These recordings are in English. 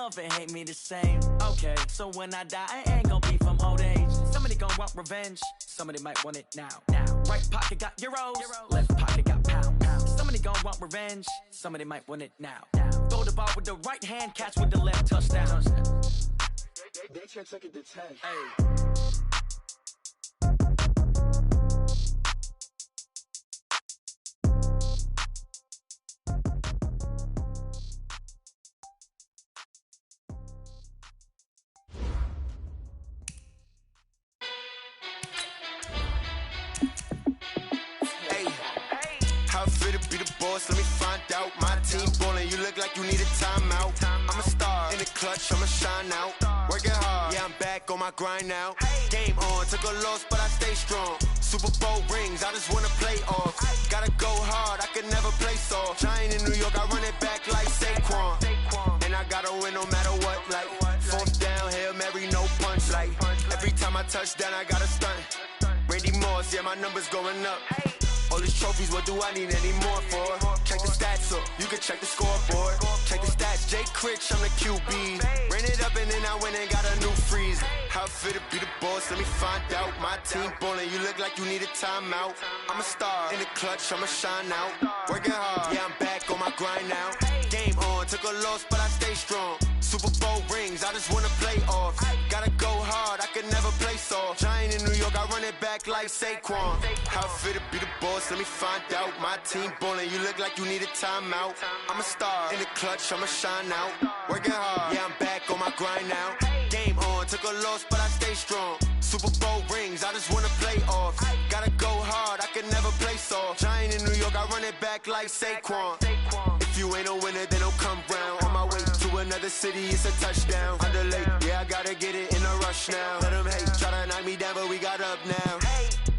love and hate me the same. Okay, so when I die, I ain't gonna be from old age. Somebody gonna want revenge, somebody might want it now. Right pocket got euros, left pocket got pound. Somebody gonna want revenge, somebody might want it now. Throw the ball with the right hand, catch with the left, touchdown. They check it to 10. Hey. Let me find out. My team ballin', you look like you need a timeout. I'm a star in the clutch, I'ma shine out. Working hard, yeah, I'm back on my grind now. Game on, took a loss, but I stay strong. Super Bowl rings, I just wanna play off. Gotta go hard, I could never play soft. Giant in New York, I run it back like Saquon. And I gotta win no matter what, like fourth down, Hail Mary, no punch. Like every time I touch down, I gotta stunt. Randy Moss, yeah, my numbers going up. All these trophies, what do I need any more for? Check the stats up, you can check the scoreboard. Check the stats, Jake Critch, I'm the QB. Ran it up and then I went and got a new freeze. How fit to be the boss, let me find out. My team ballin', you look like you need a timeout. I'm a star in the clutch, I'ma shine out. Working hard, yeah, I'm back on my grind now. Game on, took a loss, but I stay strong. Super Bowl rings, I just wanna play off. Gotta go hard, I could never play soft. Giant in New York, I run it back like Saquon. How fit to be the boss, let me find out. My team ballin', you look like you need a timeout. I'm a star in the clutch, I'ma shine out. Working hard, yeah, I'm back on my grind now. Game on, took a loss, but I stay strong. Super Bowl rings, I just wanna play off. Gotta go hard, I could never play soft. Giant in New York, I run it back like Saquon. If you ain't a winner, then don't come round. On my way to another city, it's a touchdown. Underlay, yeah, I gotta get it in a rush now. Let them hate, try to knock me down, but we got up now.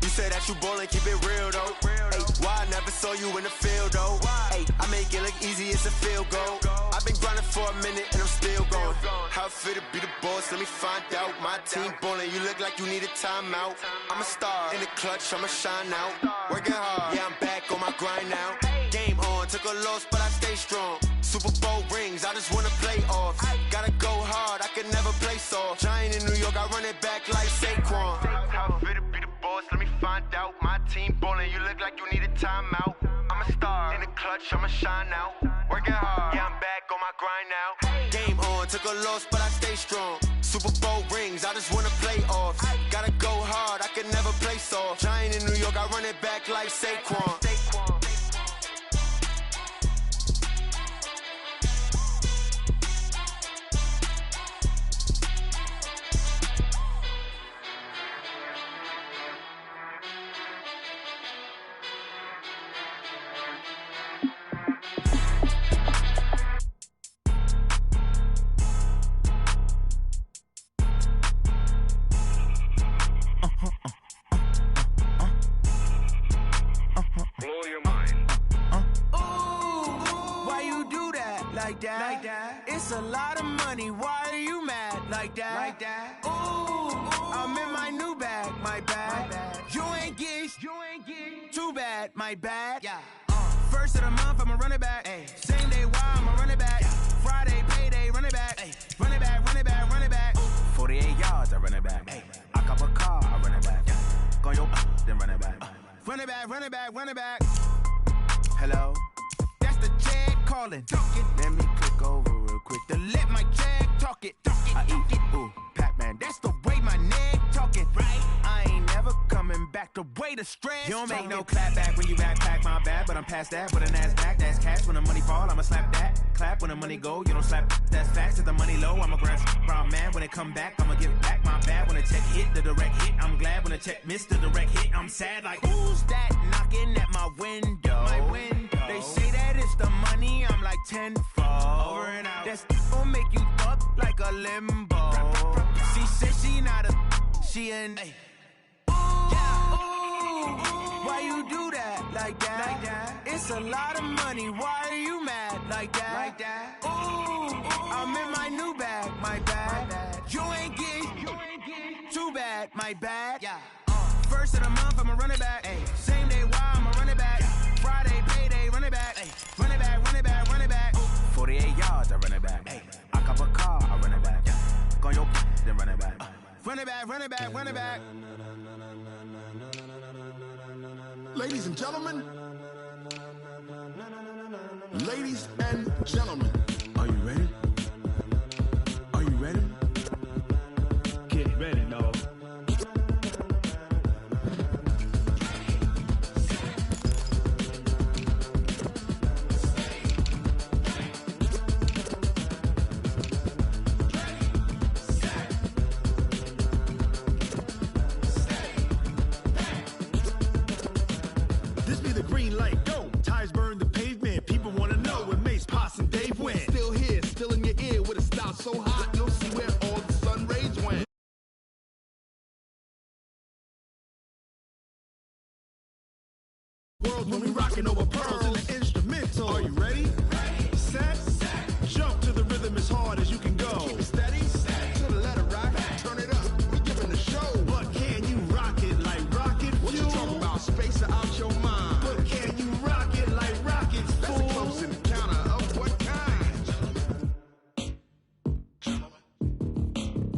You say that you ballin', keep it real though. Hey, why I never saw you in the field though? Hey, I make it look easy, it's a field goal. I've been grinding for a minute and I'm still going. How fit to be the boss, let me find out. My team ballin', you look like you need a timeout. I'm a star in the clutch, I'ma shine out. Working hard, yeah, I'm back on my grind now. Game on, took a loss, but I stay strong. Super Bowl rings, I just wanna play off. Gotta go hard, I could never play soft. Giant in New York, I run it back like Saquon. How fit to be the boss, let me find out. My team ballin', you look like you need a timeout. I'm a star in the clutch, I'ma shine out. Working hard, yeah, I'm back on my grind now. Game on, took a loss, but I stay strong. Super Bowl rings, I just wanna play off. Gotta go hard, I could never play soft. Giant in New York, I run it back like Saquon. Like that. It's a lot of money. Why are you mad like that? Like that. Ooh, I'm in my new bag. My bad. You ain't get too bad. My bad. Yeah. First of the month, I'ma run it back. Ay. Same day, why I'ma run it back. Yeah. Friday, payday, run it back. Ay. Run it back, run it back, run it back. 48 yards, I run it back. Ay. I cop a car, I run it back. Yeah. Go yo, then run it back. Run it back, run it back, run it back. Hello. The jag calling. Let me click over real quick to let my jag talk it. I eat it, ooh, Pac-Man. That's the way my neck talking. Right? I ain't never coming back the way the stress. You don't make no clap back when you backpack, my bad, but I'm past that. With a NASDAQ, that's cash. When the money fall, I'ma slap that. Clap when the money go, you don't slap. That's facts. If the money low, I'ma grab brown man. When it come back, I'ma give it back. My bad when the check hit the direct hit. I'm glad when the check missed the direct hit. I'm sad like who's that knocking at my window? My window. They say that it's the money, I'm like tenfold. Over and out. That's gon' make you up like a limbo. She said she not a, she an. Ooh, why you do that like that? Like that? It's a lot of money. Why are you mad like that? Like that. Ooh, I'm in my new bag. My bad. You ain't get too bad. My bad. Yeah. First of the month, I'ma run it back. Ay. Same day, why I'ma run it back. Friday, payday, run it back. Ay. Run it back, run it back, run it back. 48 yards, I run it back. Ay. I cop a car, run it back, run it back, run it back. Ladies and gentlemen. Ladies and gentlemen. Are you ready? Are you ready? Get ready, no. This be the green light, go. Tires burn the pavement. People wanna know when Mace, Pops, and Dave went. Still here, still in your ear with a style so hot, you'll see where all the sun rays went. World when we rockin' over pearls in the instrumental. Are you ready? Set, jump to the rhythm as hard as you can go. Keep it steady, to the letter right, turn it up, we giving the show. But can you rock it like rocket What you fuel? talking about, space out your mind? But can you rock it like rockets, That's a fool? close encounter of what kind?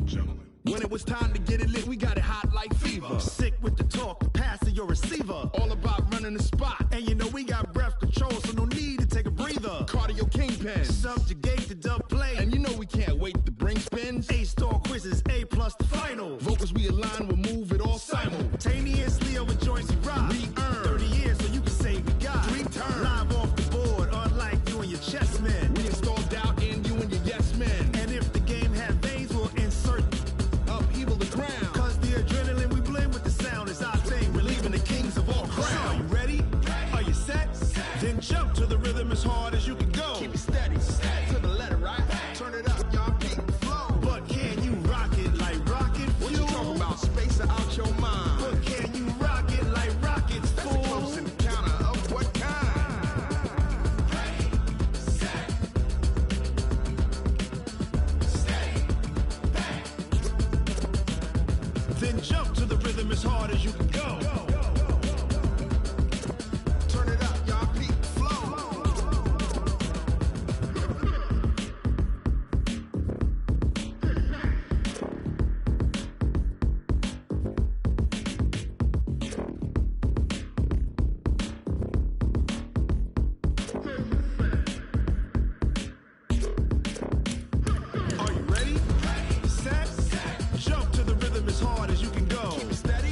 Gentlemen. When it was time to get it lit, we got it hot like fever. Sick with the talk, passing your receiver. All about running the spot, And you know we got breath control, so no need to take a breather. cardio kingpin. Subjugate the dub play. And you know we can't wait to bring spins. A-star quizzes, A+ the final. Vocals we align, we'll move it all Simultaneously over joints we rock. We earn 30 years, so you can say we got 3 turns. live off the board, unlike you and your chess men. We install doubt in you and your yes men. And if the game had veins, we'll insert. Upheaval the crown. Cause the adrenaline we blend with the sound is our thing, relieving the kings of all crowns. Are you ready? Are you set? Then jump to the rhythm as hard as you can go. Keep it steady, to the letter right. Turn it up, y'all peak the flow. But can you rock it like rocket fuel? What you talking about, space out your mind? But can you rock it like rockets, That's a fool? close encounter of what kind? Then jump to the rhythm as hard as you can go. Turn it up, y'all peak the flow. Are you ready? Set, jump to the rhythm as hard as you can go. Keep it steady,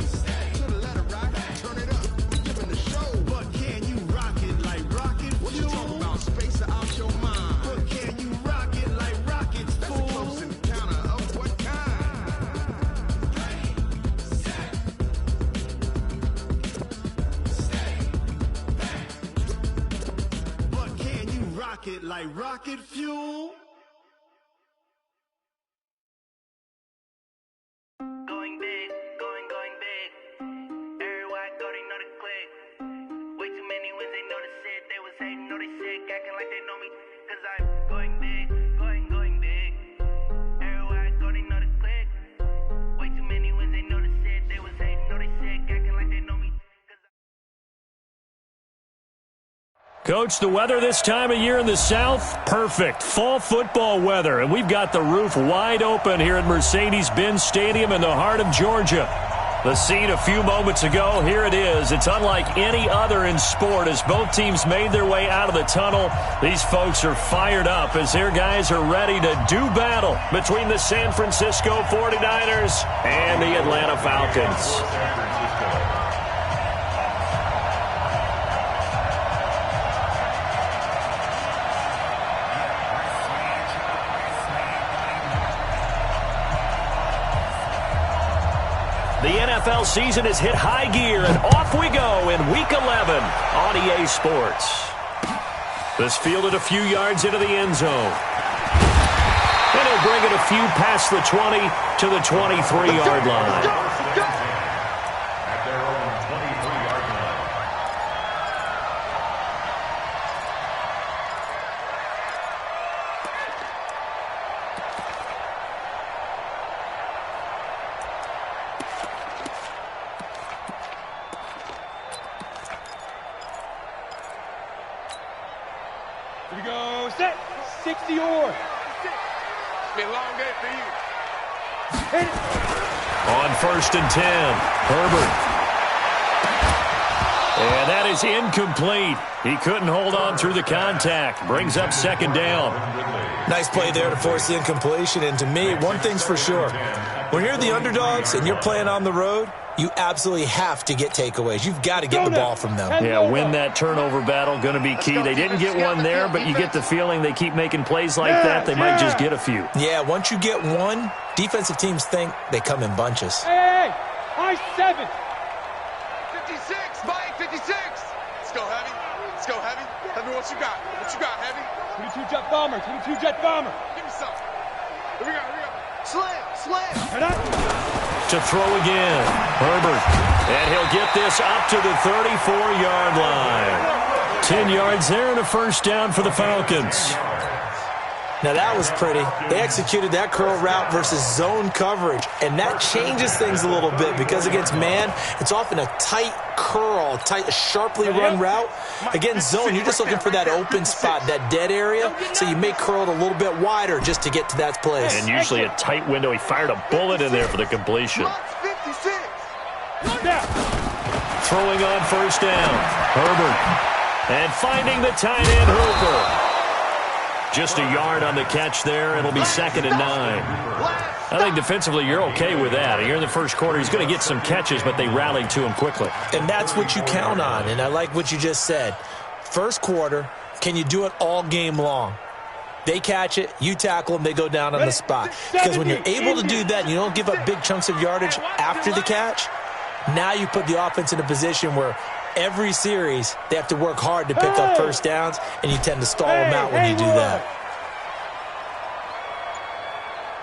to the letter right. Turn it up, we giving the show. But can you rock it like rocket What you fuel? talking about, space out your mind? But can you rock it like rockets, That's a fool? close encounter of what kind? But can you rock it like rocket fuel? Going big, going big. Everywhere I go, they know the click. Way too many wins, they know the shit. They was hating, know they sick, acting like they know me. Cause I'm going big, going big. Everywhere I go, they know the click. Way too many wins, they know the shit. They was hating, know they sick, acting like they know me. Coach, the weather this time of year in the South, perfect. Fall football weather, and we've got the roof wide open here at Mercedes-Benz Stadium in the heart of Georgia. The scene a few moments ago, here it is. It's unlike any other in sport as both teams made their way out of the tunnel. These folks are fired up as their guys are ready to do battle between the San Francisco 49ers and the Atlanta Falcons. The NFL season has hit high gear, and off we go in Week 11 on EA Sports. This fielded a few yards into the end zone. And he'll bring it a few past the 20 to the 23-yard line. Here we go, set, 60 or. Be a long day for you. Hit it. On 1st and 10, Herbert. And that is incomplete. He couldn't hold on through the contact. Brings up 2nd down. Nice play there to force the incompletion. And to me, one thing's for sure. When you're the underdogs and you're playing on the road, you absolutely have to get takeaways. You've got to get the ball from them. Yeah, win that turnover battle, going to be key. They didn't get one there, but you get the feeling they keep making plays like that, they might just get a few. Yeah, once you get one, defensive teams think they come in bunches. Hey, high 7. 56, Mike, 56. Let's go, Heavy. Let's go, Heavy. Heavy, what you got? What you got, Heavy? 22 jet bomber, 22 jet bomber. Give me some. Here we go, here we go. Slam, slam. Head up. To throw again, Herbert. And he'll get this up to the 34-yard line. 10 yards there and a 1st down for the Falcons. Now that was pretty. They executed that curl route versus zone coverage, and that changes things a little bit because against man, it's often a tight curl, tight, sharply run route. Against zone, you're just looking for that open spot, that dead area, so you may curl it a little bit wider just to get to that place. And usually a tight window. He fired a bullet in there for the completion. 56. Throwing on 1st down, Herbert. And finding the tight end, Hooper. Just a yard on the catch there. It'll be 2nd and 9. I think defensively you're okay with that. Here in the first quarter, he's going to get some catches, but they rallied to him quickly. And that's what you count on, and I like what you just said. First quarter, can you do it all game long? They catch it, you tackle them, they go down on the spot. Because when you're able to do that and you don't give up big chunks of yardage after the catch, now you put the offense in a position where every series, they have to work hard to pick up 1st downs, and you tend to stall them out when you do that.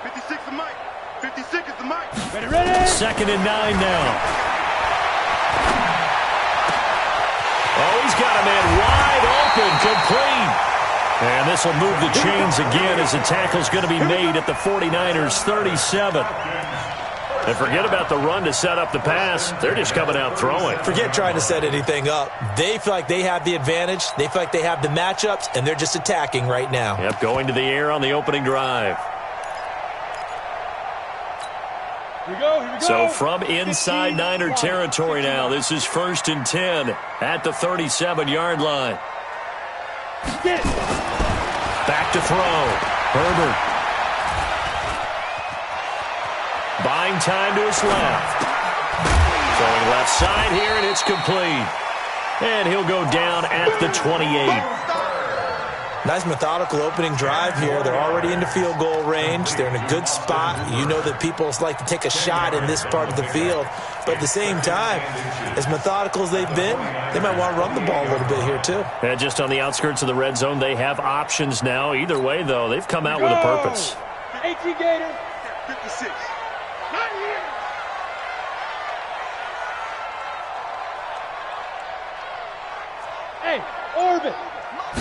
56 is Mike. 56 is the Mike. Ready. 2nd and 9 now. Oh, he's got a man wide open, complete. And this will move the chains again as the tackle's going to be made at the 49ers' 37. And forget about the run to set up the pass. They're just coming out throwing. Forget trying to set anything up. They feel like they have the advantage. They feel like they have the matchups, and they're just attacking right now. Yep, going to the air on the opening drive. Here we go. So from inside Niner territory now, this is 1st and 10 at the 37-yard line. Get it. Back to throw. Herbert. Buying time to his left. Throwing left side here, and it's complete. And he'll go down at the 28. Nice methodical opening drive here. They're already into field goal range. They're in a good spot. You know that people like to take a shot in this part of the field. But at the same time, as methodical as they've been, they might want to run the ball a little bit here too. And just on the outskirts of the red zone, they have options now. Either way, though, they've come out with a purpose. 18 Gator. 56. Hey, orbit.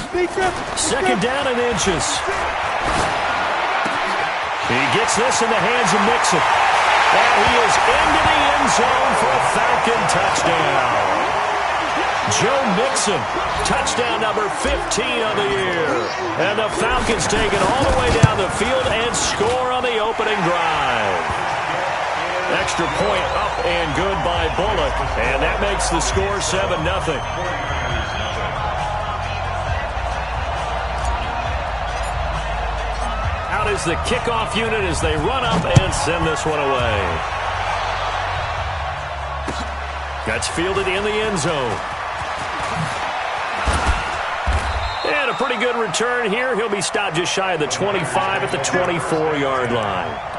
2nd down and inches. He gets this in the hands of Mixon. And he is into the end zone for a Falcon touchdown. Joe Mixon, touchdown number 15 on the year. And the Falcons take it all the way down the field and score on the opening drive. Extra point up and good by Bullock. And that makes the score 7-0. Out is the kickoff unit as they run up and send this one away. That's fielded in the end zone. And a pretty good return here. He'll be stopped just shy of the 25 at the 24-yard line.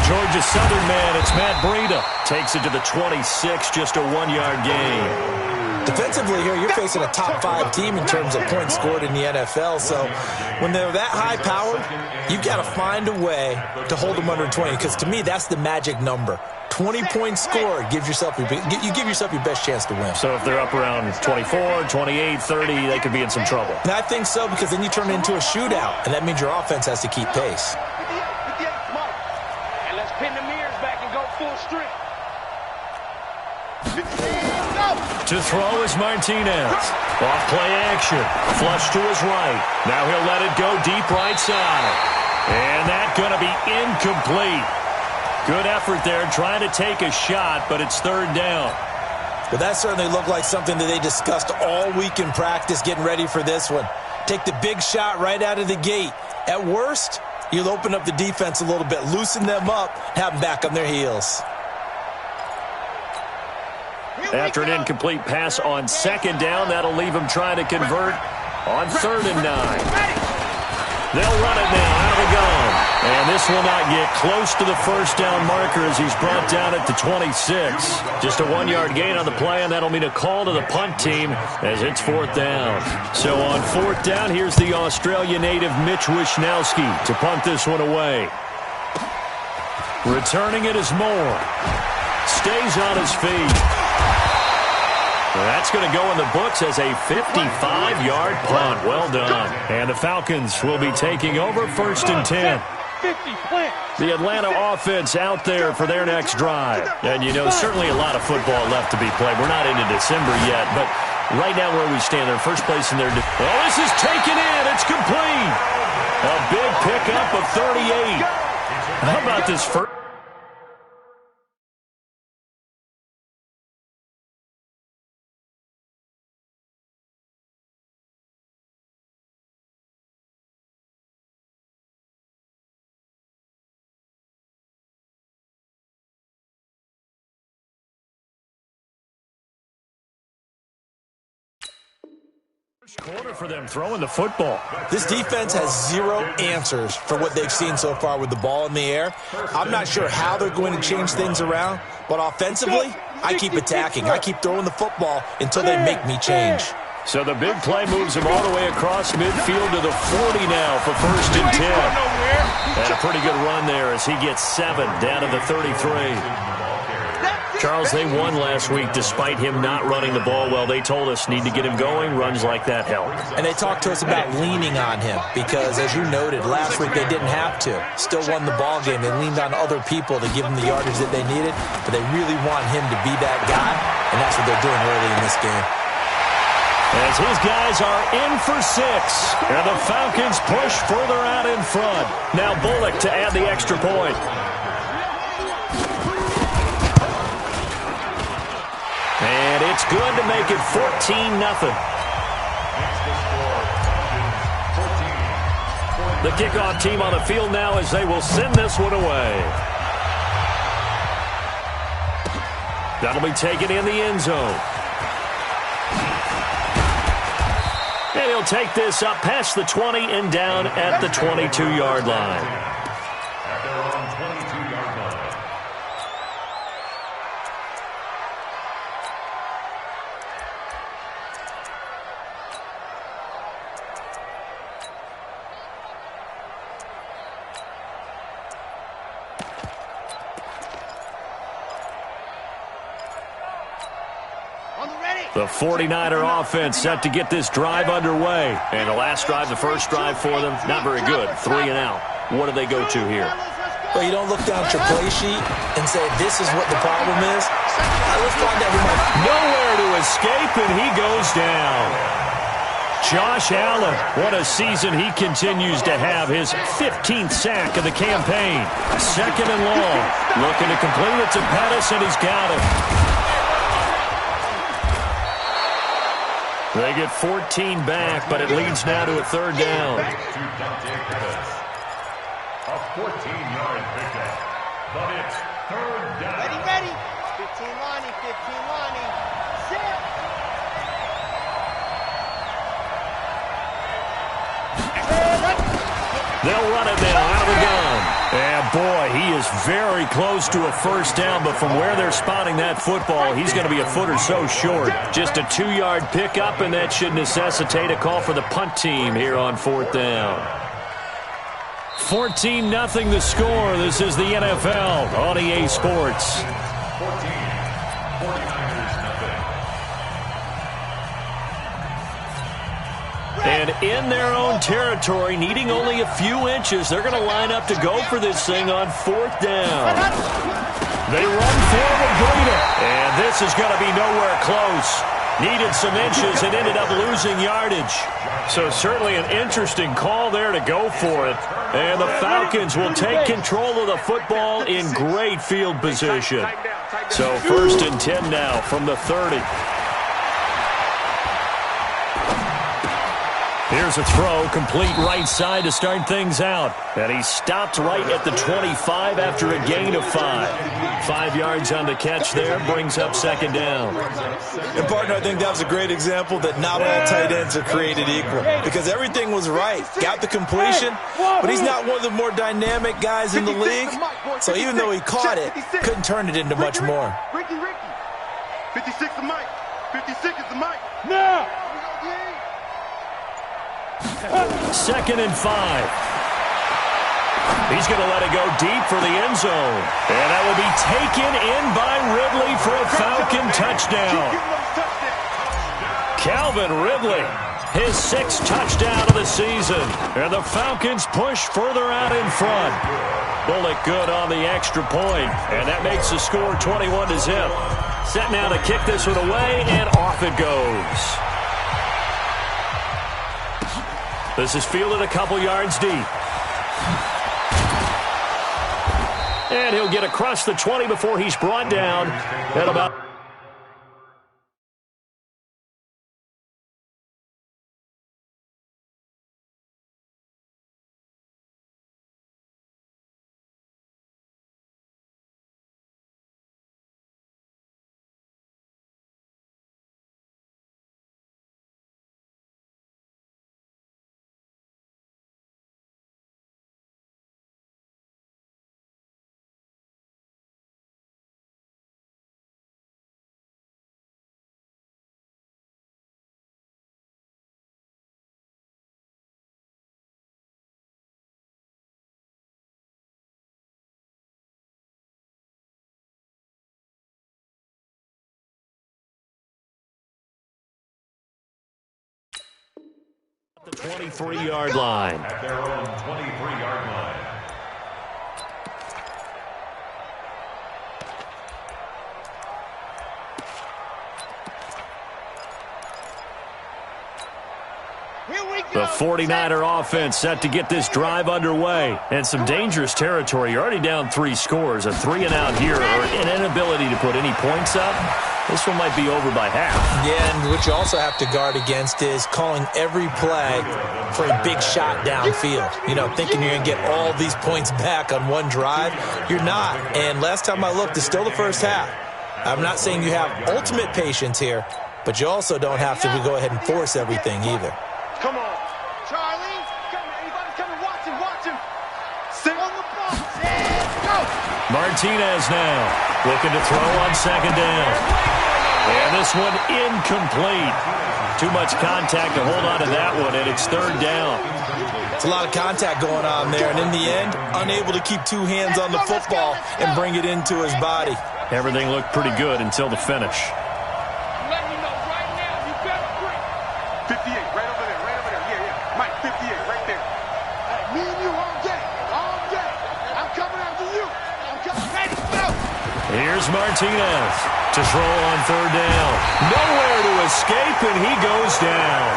Georgia Southern man, it's Matt Breida. Takes it to the 26, just a 1-yard gain. Defensively here, you're facing a top 5 team in terms of points scored in the NFL. So when they're that high-powered, you've got to find a way to hold them under 20. Because to me, that's the magic number. 20 points scored, you give yourself your best chance to win. So if they're up around 24, 28, 30, they could be in some trouble. And I think so, because then you turn it into a shootout, and that means your offense has to keep pace. And let's pin the mirrors back and go full strength. To throw is Martinez. Off play action. Flush to his right. Now he'll let it go deep right side. And that's going to be incomplete. Good effort there trying to take a shot, but it's third down. Well, that certainly looked like something that they discussed all week in practice getting ready for this one. Take the big shot right out of the gate. At worst, you'll open up the defense a little bit, loosen them up, have them back on their heels. After an incomplete pass on second down, that'll leave him trying to convert on 3rd and 9. They'll run it now out of the gun. And this will not get close to the first down marker as he's brought down at the 26. Just a 1-yard gain on the play, and that'll mean a call to the punt team as it's 4th down. So on 4th down, here's the Australia native Mitch Wishnowski to punt this one away. Returning it is Moore. Stays on his feet. That's going to go in the books as a 55-yard punt. Well done. And the Falcons will be taking over 1st and 10. The Atlanta offense out there for their next drive. And, you know, certainly a lot of football left to be played. We're not into December yet, but right now where we stand, they're first place in their... Oh, this is taken in. It's complete. A big pickup of 38. How about this first... quarter for them throwing the football. This defense has 0 answers for what they've seen so far with the ball in the air. I'm not sure how they're going to change things around, but offensively, I keep attacking. I keep throwing the football until they make me change. So the big play moves him all the way across midfield to the 40 now for 1st and 10. And a pretty good run there as he gets 7 down to the 33. Charles, they won last week despite him not running the ball well. They told us need to get him going. Runs like that help. And they talked to us about leaning on him because, as you noted, last week they didn't have to. Still won the ball game. They leaned on other people to give them the yardage that they needed, but they really want him to be that guy, and that's what they're doing early in this game. As his guys are in for 6, and the Falcons push further out in front. Now Bullock to add the extra point. And it's good to make it 14-0. The kickoff team on the field now as they will send this one away. That'll be taken in the end zone. And he'll take this up past the 20 and down at the 22-yard line. The 49er offense set to get this drive underway. And the last drive, the first drive for them, not very good. 3 and out. What do they go to here? Well, you don't look down at your play sheet and say, this is what the problem is. Let's find out who might... Nowhere to escape, and he goes down. Josh Allen, what a season he continues to have. His 15th sack of the campaign. 2nd and long. Looking to complete it to Pettis, and he's got it. They get 14 back, but it leads now to a 3rd down. A 14-yard pickup, but it's 3rd down. Ready. 15 Lonnie, 15 Lonnie. Set. They'll run it now out of the gun. And boy, he is very close to a first down, but from where they're spotting that football, he's going to be a foot or so short. Just a 2-yard pickup, and that should necessitate a call for the punt team here on 4th down. 14-0 the score. This is the NFL on EA Sports. 14. And in their own territory, needing only a few inches, they're going to line up to go for this thing on 4th down. They run forward, Greener, and this is going to be nowhere close. Needed some inches and ended up losing yardage. So certainly an interesting call there to go for it. And the Falcons will take control of the football in great field position. So 1st and 10 now from the 30. Here's a throw, complete right side to start things out. And he stopped right at the 25 after a gain of 5. 5 yards on the catch there, brings up 2nd down. And, partner, I think that was a great example that not all tight ends are created equal. Because everything was right. Got the completion, but he's not one of the more dynamic guys in the league. So even though he caught it, couldn't turn it into much more. Ricky. 56 the mic. 56 is the mic. Now! 2nd and 5. He's going to let it go deep for the end zone. And that will be taken in by Ridley for a Falcon touchdown. Calvin Ridley, his 6th touchdown of the season. And the Falcons push further out in front. Bullock good on the extra point. And that makes the score 21-0. Set now to kick this one away, and off it goes. This is fielded a couple yards deep. And he'll get across the 20 before he's brought down at about... the 23-yard line. At their own 23-yard line. The 49er offense set to get this drive underway. And some dangerous territory. You're already down 3 scores. A 3-and-out here, or an inability to put any points up. This one might be over by half. Yeah, and what you also have to guard against is calling every play for a big shot downfield. You know, thinking you're going to get all these points back on one drive. You're not. And last time I looked, it's still the first half. I'm not saying you have ultimate patience here, but you also don't have to go ahead and force everything either. Come on. Charlie. Come on. Anybody's coming. Watch him. Sit on the ball. Yeah, go. Martinez now looking to throw on 2nd down. And this one incomplete. Too much contact to hold on to that one, and it's 3rd down. It's a lot of contact going on there, and in the end, unable to keep 2 hands on the football and bring it into his body. Everything looked pretty good until the finish. Let me know right now. You better bring. 58, right over there. Yeah. Mike, 58, right there. Hey, me and you all day. I'm coming after you. I'm coming. Ready, go. Here's Martinez to throw on 3rd down. Nowhere to escape, and he goes down.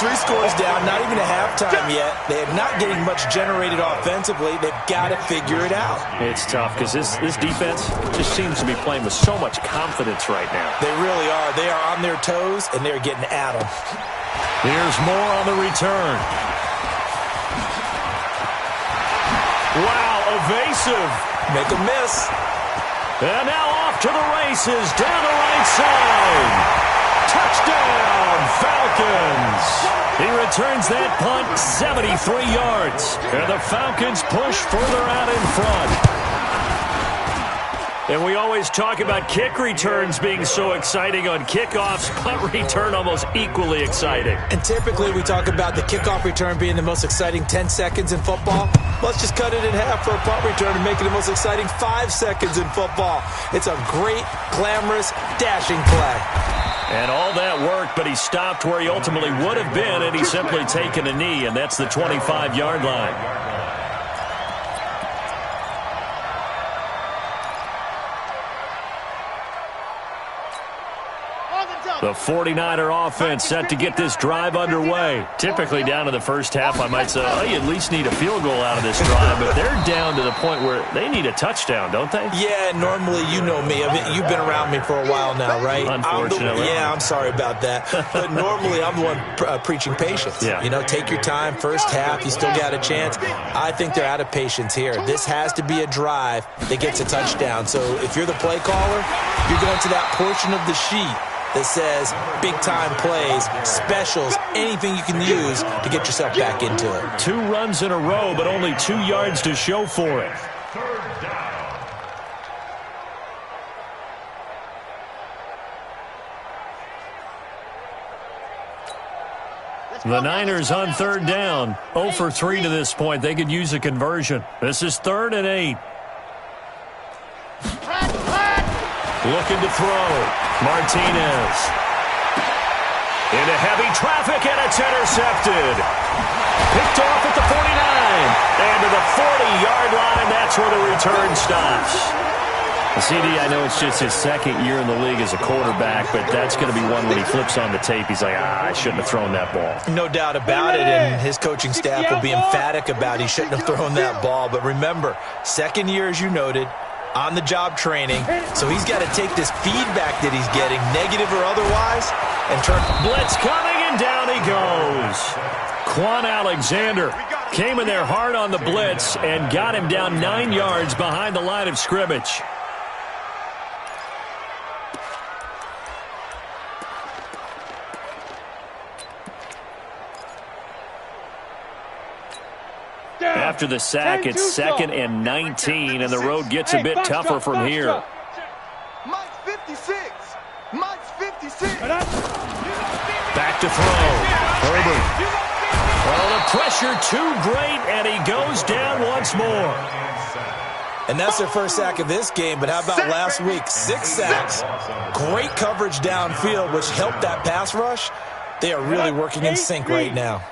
3 scores down, not even a halftime yet. They are not getting much generated offensively. They've got to figure it out. It's tough because this defense just seems to be playing with so much confidence right now. They really are. They are on their toes, and they're getting at them. Here's more on the return. Wow, evasive. Make a miss. And now off to the races, down the right side. Touchdown, Falcons. He returns that punt 73 yards. And the Falcons push further out in front. And we always talk about kick returns being so exciting on kickoffs. Punt return almost equally exciting. And typically we talk about the kickoff return being the most exciting 10 seconds in football. Let's just cut it in half for a punt return and make it the most exciting 5 seconds in football. It's a great, glamorous, dashing play. And all that worked, but he stopped where he ultimately would have been, and he's simply taken a knee, and that's the 25-yard line. The 49er offense set to get this drive underway. Typically down to the first half, I might say, oh, you at least need a field goal out of this drive, but they're down to the point where they need a touchdown, don't they? Yeah, normally, you know me. I mean, you've been around me for a while now, right? Unfortunately. I'm sorry about that. But normally, I'm the one preaching patience. Yeah. You know, take your time. First half, you still got a chance. I think they're out of patience here. This has to be a drive that gets a touchdown. So if you're the play caller, you're going to that portion of the sheet that says big-time plays, specials, anything you can use to get yourself back into it. 2 runs in a row, but only 2 yards to show for it. The Niners on 3rd down. 0 for 3 to this point. They could use a conversion. This is 3rd and 8. Looking to throw. Martinez. Into heavy traffic, and it's intercepted. Picked off at the 49. And to the 40-yard line, that's where the return stops. CD, I know it's just his 2nd year in the league as a quarterback, but that's going to be one when he flips on the tape. He's like, I shouldn't have thrown that ball. No doubt about it, and his coaching staff will be emphatic about he shouldn't have thrown that ball. But remember, 2nd year, as you noted, on-the-job training, so he's got to take this feedback that he's getting, negative or otherwise, and turn. Blitz coming, and down he goes. Quan Alexander came in there hard on the blitz and got him down 9 yards behind the line of scrimmage. After the sack, it's 2nd and 19, and the road gets a bit tougher from here. Mike's 56. Mike's 56. Back to throw. Herbert. Well, the pressure too great, and he goes down once more. And that's their first sack of this game, but how about last week? 6 sacks. Great coverage downfield, which helped that pass rush. They are really working in sync right now.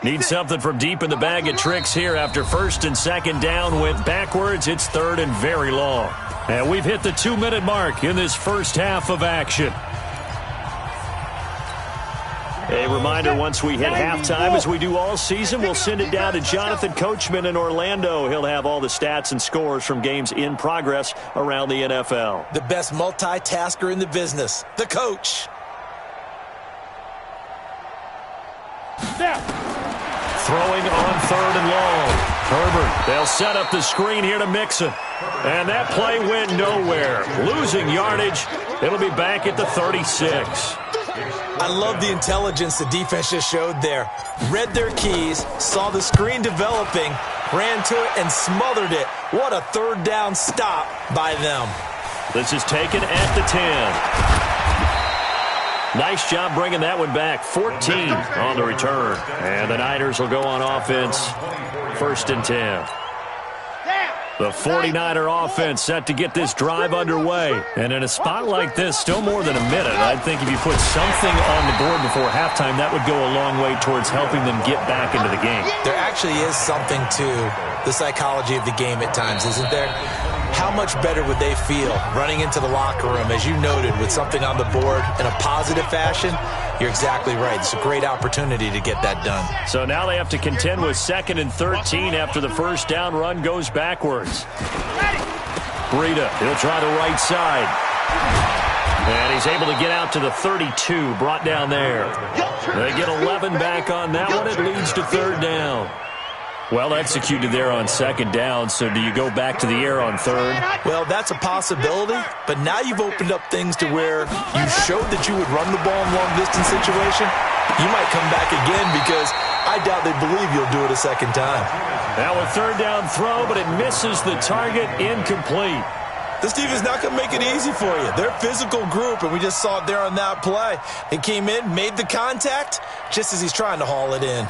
Need something from deep in the bag of tricks here after 1st and 2nd down went backwards. It's 3rd and very long. And we've hit the 2-minute mark in this first half of action. A reminder, once we hit halftime, as we do all season, we'll send it down to Jonathan Coachman in Orlando. He'll have all the stats and scores from games in progress around the NFL. The best multitasker in the business, the coach. Throwing on 3rd and long. Herbert, they'll set up the screen here to Mixon. And that play went nowhere. Losing yardage. It'll be back at the 36. I love the intelligence the defense just showed there. Read their keys, saw the screen developing, ran to it, and smothered it. What a 3rd down stop by them. This is taken at the 10. Nice job bringing that one back. 14 on the return. And the Niners will go on offense. 1st and 10. The 49er offense set to get this drive underway. And in a spot like this, still more than a minute, I think if you put something on the board before halftime, that would go a long way towards helping them get back into the game. There actually is something to the psychology of the game at times, isn't there? How much better would they feel running into the locker room, as you noted, with something on the board in a positive fashion? You're exactly right. It's a great opportunity to get that done. So now they have to contend with 2nd and 13 after the first down run goes backwards. Breida, he'll try the right side. And he's able to get out to the 32, brought down there. They get 11 back on that one. It leads to 3rd down. Well executed there on 2nd down, so do you go back to the air on 3rd? Well, that's a possibility, but now you've opened up things to where you showed that you would run the ball in long-distance situation. You might come back again because I doubt they believe you'll do it a second time. Now a third down throw, but it misses the target, incomplete. This defense is not going to make it easy for you. They're a physical group, and we just saw it there on that play. He came in, made the contact, just as he's trying to haul it in.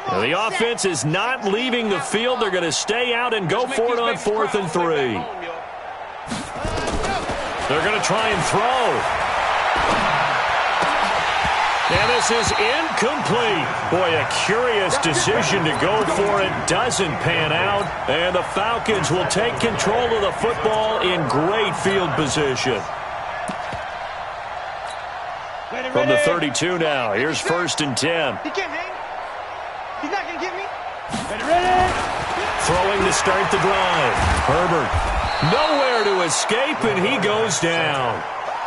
Now the offense is not leaving the field. They're going to stay out and go for it on 4th and 3. They're going to try and throw. And this is incomplete. Boy, a curious decision to go for it. Doesn't pan out. And the Falcons will take control of the football in great field position. From the 32 now, here's 1st and 10. He can't hang. He's not going to get me. Throwing to start the drive. Herbert nowhere to escape, and he goes down.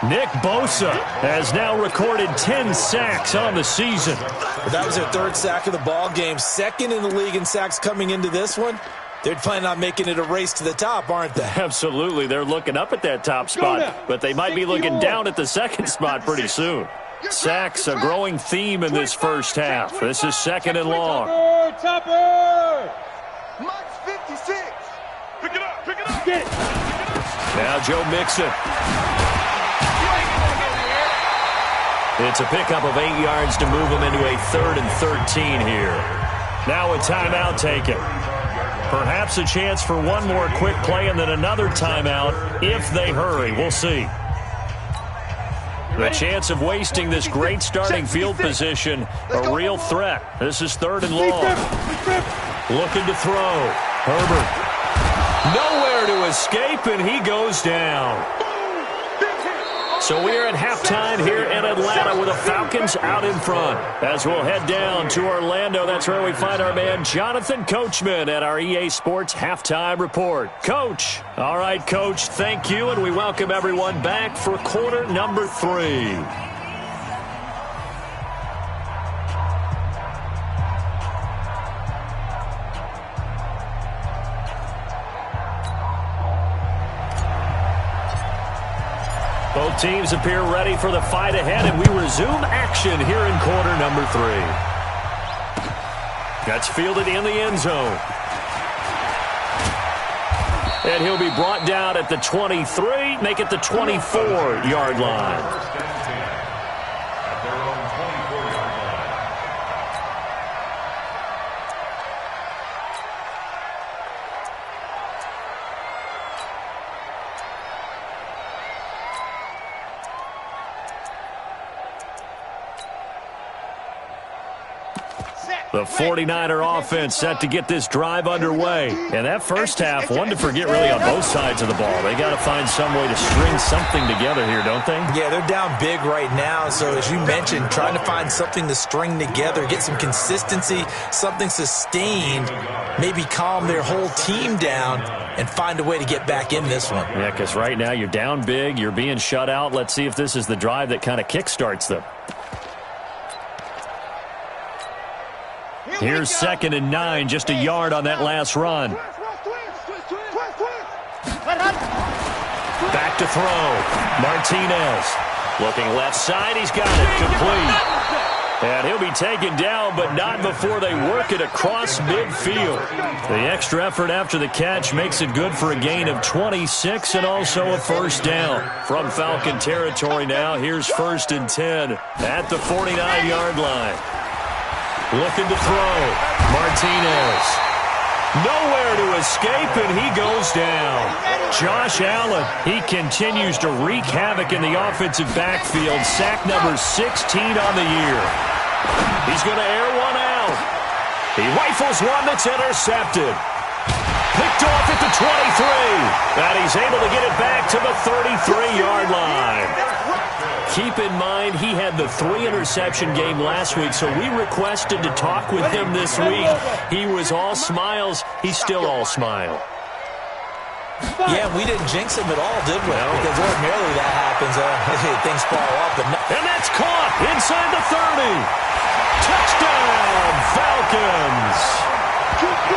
Nick Bosa has now recorded 10 sacks on the season. That was their 3rd sack of the ball game. 2nd in the league in sacks coming into this one. They're planning on making it a race to the top, aren't they? Absolutely. They're looking up at that top spot, but they might be looking down at the 2nd spot pretty soon. Sacks, a growing theme in this first half. This is 2nd and long. Topper! Mike's 56. Pick it up, pick it up. Get it. Now Joe Mixon. It's a pickup of 8 yards to move them into a 3rd and 13 here. Now a timeout taken. Perhaps a chance for one more quick play and then another timeout if they hurry. We'll see. The chance of wasting this great starting field position, a real threat. This is 3rd and long. Looking to throw. Herbert. Nowhere to escape, and he goes down. So we're at halftime here in Atlanta with the Falcons out in front. As we'll head down to Orlando, that's where we find our man Jonathan Coachman at our EA Sports Halftime Report. Coach. All right, Coach, thank you, and we welcome everyone back for quarter number 3. Both teams appear ready for the fight ahead, and we resume action here in quarter number 3. That's fielded in the end zone. And he'll be brought down at the 23, make it the 24-yard line. The 49er offense set to get this drive underway. And that first half, one to forget really on both sides of the ball. They got to find some way to string something together here, don't they? Yeah, they're down big right now. So as you mentioned, trying to find something to string together, get some consistency, something sustained, maybe calm their whole team down and find a way to get back in this one. Yeah, because right now you're down big, you're being shut out. Let's see if this is the drive that kind of kickstarts them. Here's 2nd and 9, just a yard on that last run. Back to throw. Martinez looking left side. He's got it complete. And he'll be taken down, but not before they work it across midfield. The extra effort after the catch makes it good for a gain of 26 and also a first down. From Falcon territory now, here's 1st and 10 at the 49-yard line. Looking to throw. Martinez. Nowhere to escape, and he goes down. Josh Allen, he continues to wreak havoc in the offensive backfield. Sack number 16 on the year. He's going to air one out. He rifles one that's intercepted. Picked off at the 23. And he's able to get it back to the 33-yard line. Keep in mind, he had the 3-interception game last week, so we requested to talk with him this week. He was all smiles. He's still all smile. Yeah, we didn't jinx him at all, did we? No. Because ordinarily that happens. Things fall off. But and that's caught inside the 30. Touchdown, Falcons.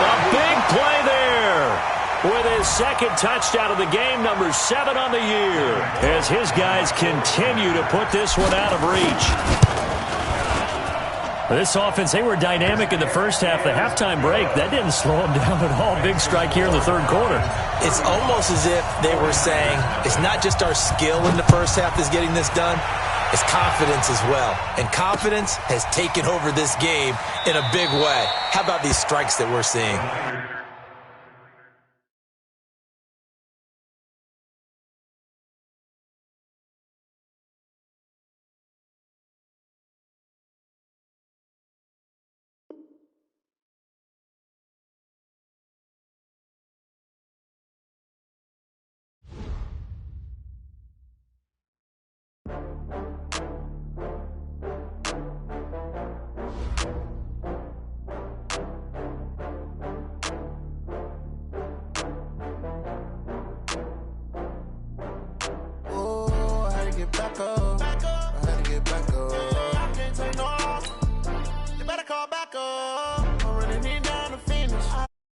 A big play there with second touchdown of the game, number 7 on the year, as his guys continue to put this one out of reach. This offense, they were dynamic in the first half. The halftime break, that didn't slow them down at all. Big strike here in the third quarter. It's almost as if they were saying, it's not just our skill in the first half that's getting this done, it's confidence as well. And confidence has taken over this game in a big way. How about these strikes that we're seeing?